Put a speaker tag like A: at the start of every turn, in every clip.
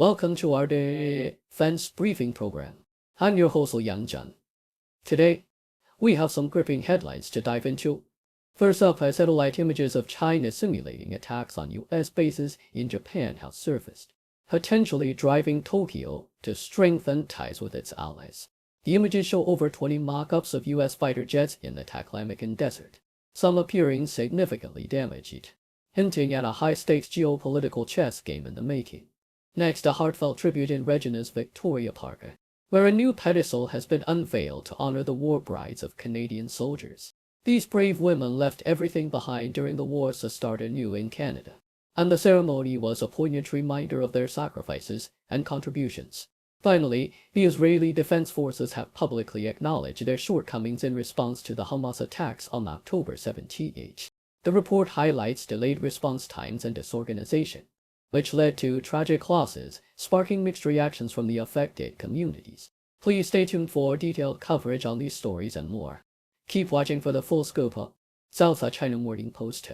A: Welcome to our defense briefing program. I'm your host Liang Jun. Today, we have some gripping headlines to dive into. First up, satellite images of China simulating attacks on U.S. bases in Japan have surfaced, potentially driving Tokyo to strengthen ties with its allies. The images show over 20 mock-ups of U.S. fighter jets in the Taklamakan Desert, some appearing significantly damaged, hinting at a high-stakes geopolitical chess game in the making. Next, a heartfelt tribute in Regina's Victoria Park, where a new pedestal has been unveiled to honor the war brides of Canadian soldiers. These brave women left everything behind during the wars to start anew in Canada, and the ceremony was a poignant reminder of their sacrifices and contributions. Finally, the Israeli Defense Forces have publicly acknowledged their shortcomings in response to the Hamas attacks on October 17. The report highlights delayed response times and disorganization, which led to tragic losses, sparking mixed reactions from the affected communities. Please stay tuned for detailed coverage on these stories and more. Keep watching for the full scope. South China Morning Post.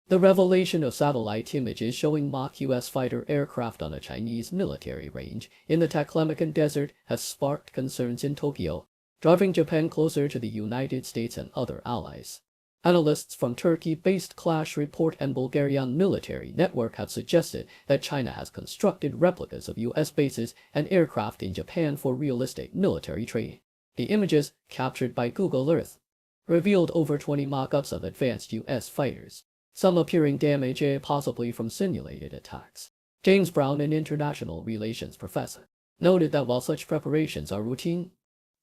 A: The revelation of satellite images showing mock U.S. fighter aircraft on a Chinese military range in the Taklamakan Desert has sparked concerns in Tokyo, driving Japan closer to the United States and other allies. Analysts from Turkey-based Clash Report and Bulgarian Military Network have suggested that China has constructed replicas of U.S. bases and aircraft in Japan for realistic military training. The images, captured by Google Earth, revealed over 20 mock-ups of advanced U.S. fighters, some appearing damaged possibly from simulated attacks. James Brown, an international relations professor, noted that while such preparations are routine,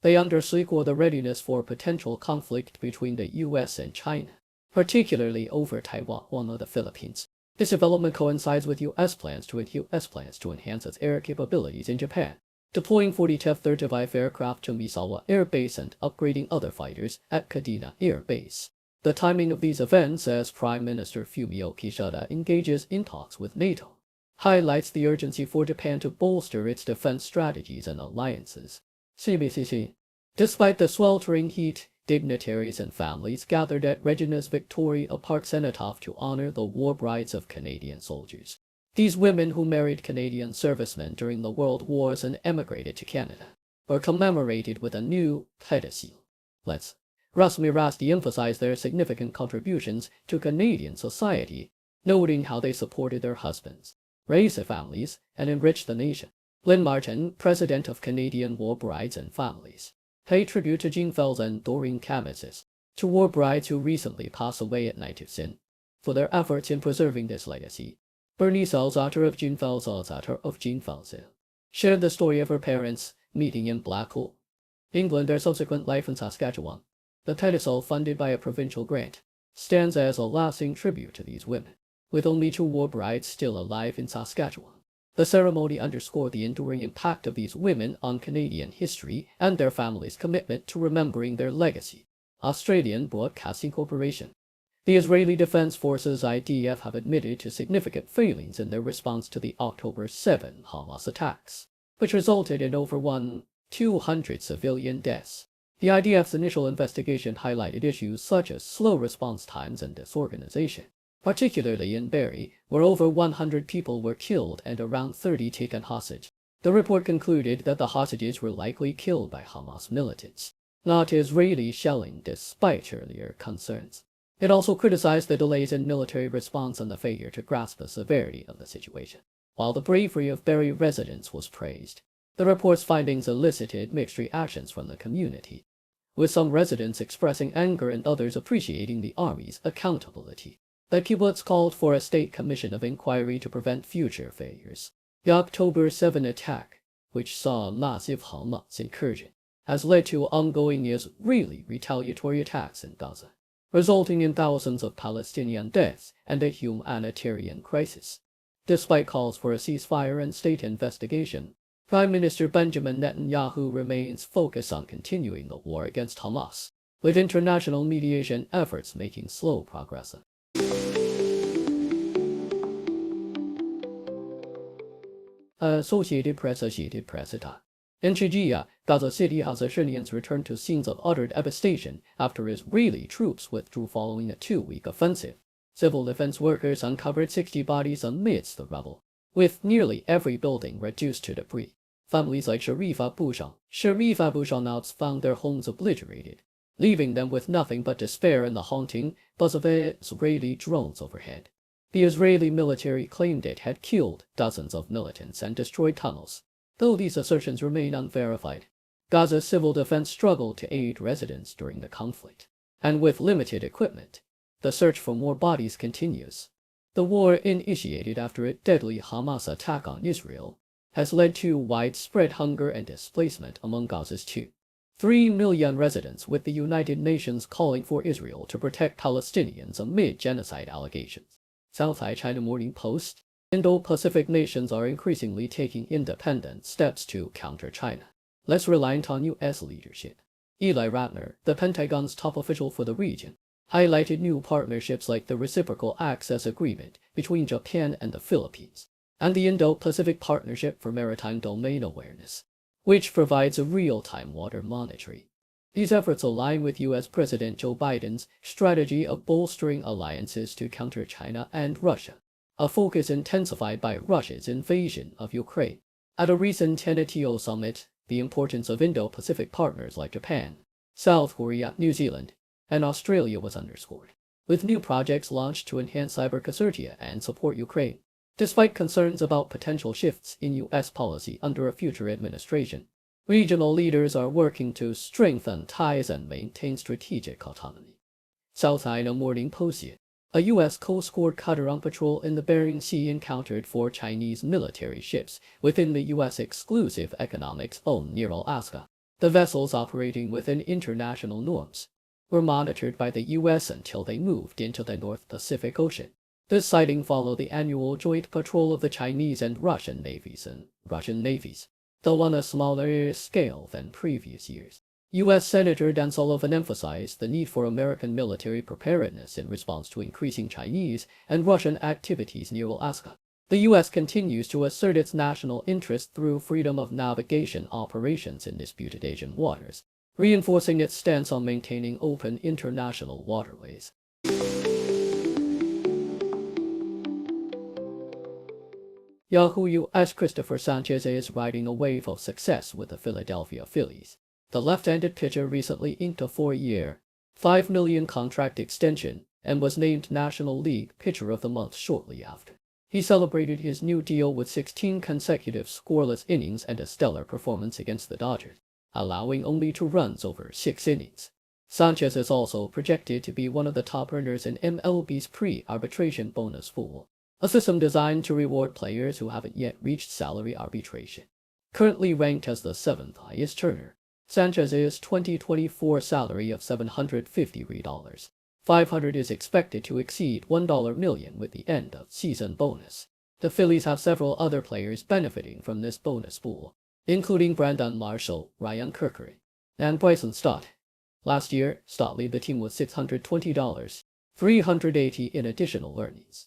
A: they underscore the readiness for potential conflict between the U.S. and China, particularly over Taiwan or the Philippines. This development coincides with U.S. plans to enhance its air capabilities in Japan, deploying 40 F-35 aircraft to Misawa Air Base and upgrading other fighters at Kadena Air Base. The timing of these events, as Prime Minister Fumio Kishida engages in talks with NATO, highlights the urgency for Japan to bolster its defense strategies and alliances. CBCC. Despite the sweltering heat, dignitaries and families gathered at Regina's Victoria Park Cenotaph to honor the war brides of Canadian soldiers. These women, who married Canadian servicemen during the World Wars and emigrated to Canada, were commemorated with a new pedestal. Rasmi Rasti emphasized their significant contributions to Canadian society, noting how they supported their husbands, raised their families, and enriched the nation. Lynn Martin, president of Canadian War Brides and Families, paid tribute to Jean Fels and Doreen Kamisis, two war brides who recently passed away at 92, for their efforts in preserving this legacy. Bernice Els, author of Jean Fels, shared the story of her parents meeting in Blackpool, England, their subsequent life in Saskatchewan. The pedestal, funded by a provincial grant, stands as a lasting tribute to these women, with only two war brides still alive in Saskatchewan. The ceremony underscored the enduring impact of these women on Canadian history and their families' commitment to remembering their legacy. Australian Broadcasting Corporation. The Israeli Defense Forces (IDF) have admitted to significant failings in their response to the October 7 Hamas attacks, which resulted in over 200 civilian deaths. The IDF's initial investigation highlighted issues such as slow response times and disorganization, particularly in Berry, where over 100 people were killed and around 30 taken hostage. The report concluded that the hostages were likely killed by Hamas militants, not Israeli shelling, despite earlier concerns. It also criticized the delays in military response and the failure to grasp the severity of the situation. While the bravery of Berry residents was praised, the report's findings elicited mixed reactions from the community, with some residents expressing anger and others appreciating the Army's accountability. The kibbutz called for a state commission of inquiry to prevent future failures. The October 7 attack, which saw a massive Hamas incursion, has led to ongoing Israeli retaliatory attacks in Gaza, resulting in thousands of Palestinian deaths and a humanitarian crisis. Despite calls for a ceasefire and state investigation, Prime Minister Benjamin Netanyahu remains focused on continuing the war against Hamas, with international mediation efforts making slow progress. Associated Press. In Regi, Gaza City has Syrians returned to scenes of utter devastation after Israeli troops withdrew following a 2-week offensive. Civil defense workers uncovered 60 bodies amidst the rubble. with nearly every building reduced to debris. Families like Sharifa Bushanouts found their homes obliterated, leaving them with nothing but despair and the haunting buzz of Israeli drones overhead. The Israeli military claimed it had killed dozens of militants and destroyed tunnels, though these assertions remain unverified. Gaza's civil defense struggled to aid residents during the conflict, and with limited equipment, the search for more bodies continues. The war, initiated after a deadly Hamas attack on Israel, has led to widespread hunger and displacement among Gaza's 2.3 million residents, with the United Nations calling for Israel to protect Palestinians amid genocide allegations. South China Morning Post. Indo-Pacific nations are increasingly taking independent steps to counter China, less reliant on U.S. leadership. Eli Ratner, the Pentagon's top official for the region, highlighted new partnerships like the Reciprocal Access Agreement between Japan and the Philippines, and the Indo-Pacific Partnership for Maritime Domain Awareness, which provides a real-time water monitoring. These efforts align with U.S. President Joe Biden's strategy of bolstering alliances to counter China and Russia, a focus intensified by Russia's invasion of Ukraine. At a recent NATO summit, the importance of Indo-Pacific partners like Japan, South Korea, New Zealand, and Australia was underscored, with new projects launched to enhance cybersecurity and support Ukraine. Despite concerns about potential shifts in U.S. policy under a future administration, regional leaders are working to strengthen ties and maintain strategic autonomy. South China Morning Post. A U.S. Coast Guard cutter on patrol in the Bering Sea encountered 4 Chinese military ships within the U.S. exclusive economic zone near Alaska. The vessels, operating within international norms, were monitored by the U.S. until they moved into the North Pacific Ocean. This sighting followed the annual joint patrol of the Chinese and Russian navies, though on a smaller scale than previous years. U.S. Senator Dan Sullivan emphasized the need for American military preparedness in response to increasing Chinese and Russian activities near Alaska. The U.S. continues to assert its national interest through freedom of navigation operations in disputed Asian waters, reinforcing its stance on maintaining open international waterways. Yahoo U.S. Christopher Sanchez is riding a wave of success with the Philadelphia Phillies. The left-handed pitcher recently inked a 4-year, $5 million contract extension and was named National League Pitcher of the Month shortly after. He celebrated his new deal with 16 consecutive scoreless innings and a stellar performance against the Dodgers, allowing only 2 runs over 6 innings. Sanchez is also projected to be one of the top earners in MLB's pre-arbitration bonus pool, a system designed to reward players who haven't yet reached salary arbitration. Currently ranked as the 7th highest earner, Sanchez's 2024 salary of $753,500 is expected to exceed $1 million with the end-of-season bonus. The Phillies have several other players benefiting from this bonus pool, including Brandon Marshall, Ryan Kirkary, and Bryson Stott. Last year, Stott led the team with $620,380 in additional earnings.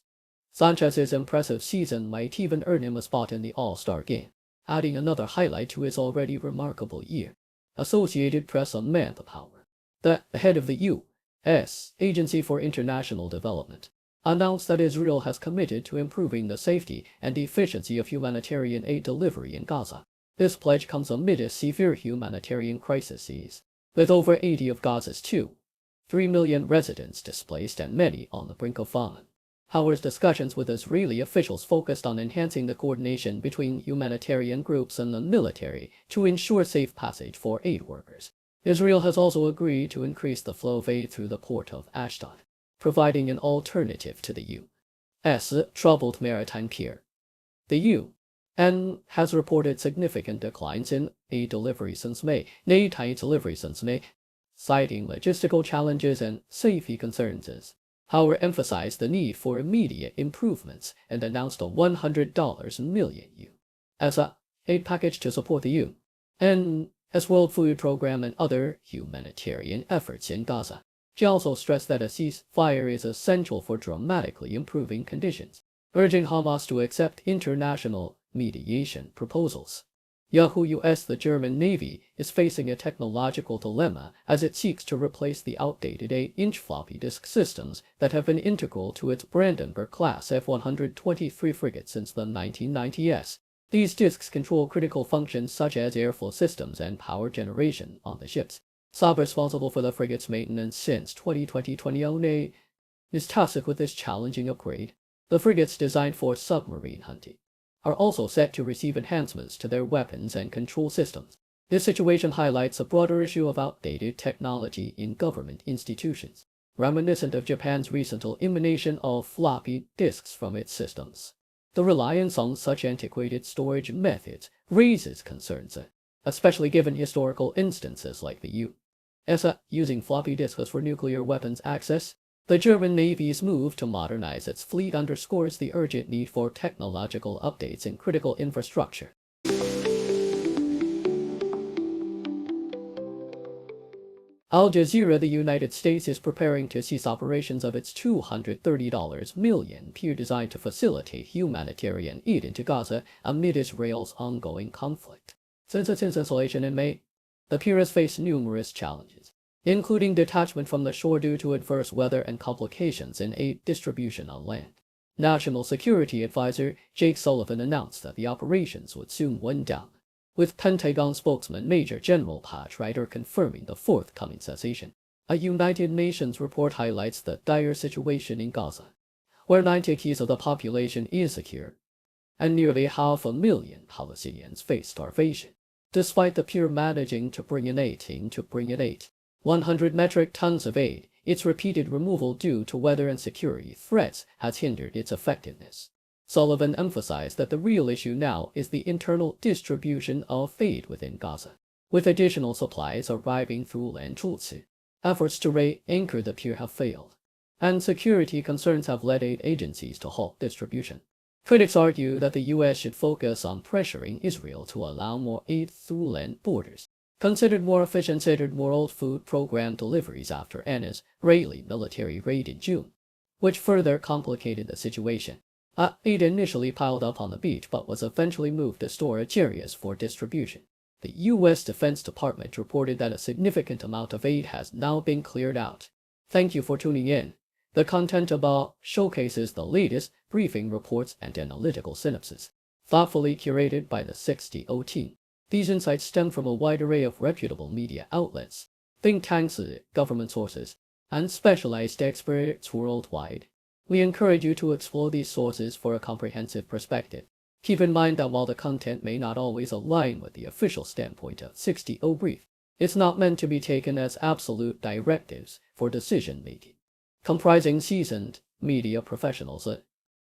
A: Sanchez's impressive season might even earn him a spot in the All-Star game, adding another highlight to his already remarkable year. Associated Press on Manpower. The head of the U.S. Agency for International Development announced that Israel has committed to improving the safety and efficiency of humanitarian aid delivery in Gaza. This pledge comes amid a severe humanitarian crisis, with over 80 of Gaza's 2.3 million residents displaced and many on the brink of famine. Howard's discussions with Israeli officials focused on enhancing the coordination between humanitarian groups and the military to ensure safe passage for aid workers. Israel has also agreed to increase the flow of aid through the port of Ashdod, providing an alternative to the U.S. troubled maritime pier. The UN has reported significant declines in aid delivery since May, citing logistical challenges and safety concerns. Howard emphasized the need for immediate improvements and announced a $100 million U.S. aid package to support the UN's World Food Program and other humanitarian efforts in Gaza. She also stressed that a ceasefire is essential for dramatically improving conditions, urging Hamas to accept international mediation proposals. Yahoo US The German Navy is facing a technological dilemma as it seeks to replace the outdated 8-inch floppy disk systems that have been integral to its Brandenburg-class F-123 frigate since the 1990s. These disks control critical functions such as airflow systems and power generation on the ships. Saab, responsible for the frigate's maintenance since 2020, is tasked with this challenging upgrade. The frigates designed for submarine hunting are also set to receive enhancements to their weapons and control systems. This situation highlights a broader issue of outdated technology in government institutions, reminiscent of Japan's recent elimination of floppy disks from its systems. The reliance on such antiquated storage methods raises concerns, especially given historical instances like the U.S. using floppy disks for nuclear weapons access. The German Navy's move to modernize its fleet underscores the urgent need for technological updates in critical infrastructure. Al Jazeera: The United States is preparing to cease operations of its $230 million pier designed to facilitate humanitarian aid into Gaza amid Israel's ongoing conflict. Since its installation in May, the pier has faced numerous challenges, including detachment from the shore due to adverse weather and complications in aid distribution on land. National Security Advisor Jake Sullivan announced that the operations would soon wind down, with Pentagon spokesman Major General Pat Ryder confirming the forthcoming cessation. A United Nations report highlights the dire situation in Gaza, where 90% of the population is secure, and nearly 500,000 Palestinians face starvation. Despite the pier managing to bring in 100 metric tons of aid, its repeated removal due to weather and security threats has hindered its effectiveness. Sullivan emphasized that the real issue now is the internal distribution of aid within Gaza, with additional supplies arriving through land routes. Efforts to re-anchor the pier have failed, and security concerns have led aid agencies to halt distribution. Critics argue that the U.S. should focus on pressuring Israel to allow more aid through land borders, considered more efficient World Food Program deliveries after an Israeli military raid in June, which further complicated the situation. Aid initially piled up on the beach but was eventually moved to storage areas for distribution. The U.S. Defense Department reported that a significant amount of aid has now been cleared out. Thank you for tuning in. The content above showcases the latest briefing reports and analytical synopsis, thoughtfully curated by the 60O team. These insights stem from a wide array of reputable media outlets, think tanks, government sources, and specialized experts worldwide. We encourage you to explore these sources for a comprehensive perspective. Keep in mind that while the content may not always align with the official standpoint of 60O Brief, it's not meant to be taken as absolute directives for decision-making. Comprising seasoned media professionals,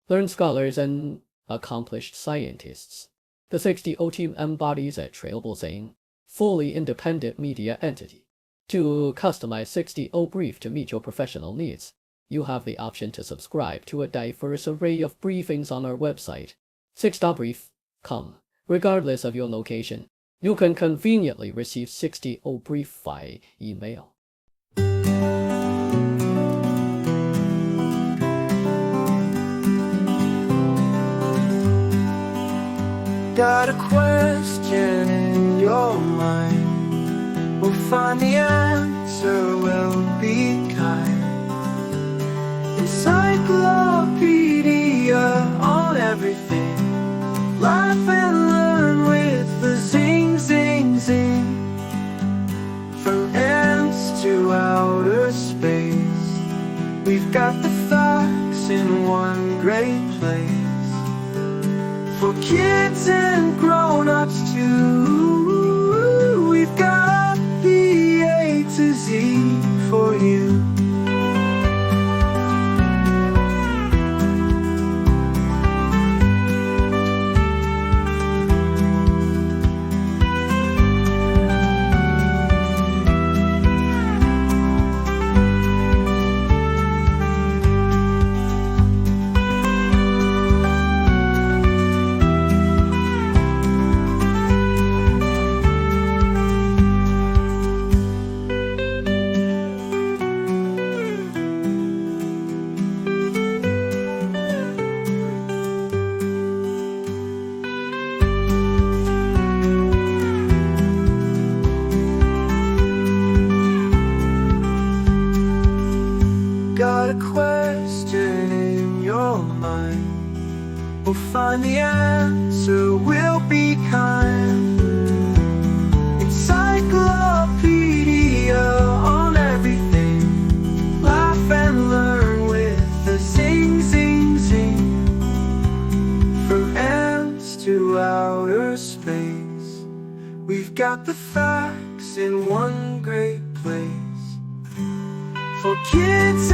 A: learned scholars, and accomplished scientists, the 60O team embodies a trailblazing, fully independent media entity. To customize 60O Brief to meet your professional needs, you have the option to subscribe to a diverse array of briefings on our website, 60brief.com. Regardless of your location, you can conveniently receive 60O Brief via email.
B: Got a question in your mind, we'll find the answer, we'll be kind. Encyclopedia on everything, laugh and learn with the zing, zing, zing. From ants to outer space, we've got the facts in one great place. For kids and grown-ups too, we've got the A to Z for you. a question in your mind, we'll find the answer, we'll be kind. Encyclopedia on everything. Laugh and learn with the zing, zing, zing. From ants to outer space, we've got the facts in one great place. For kids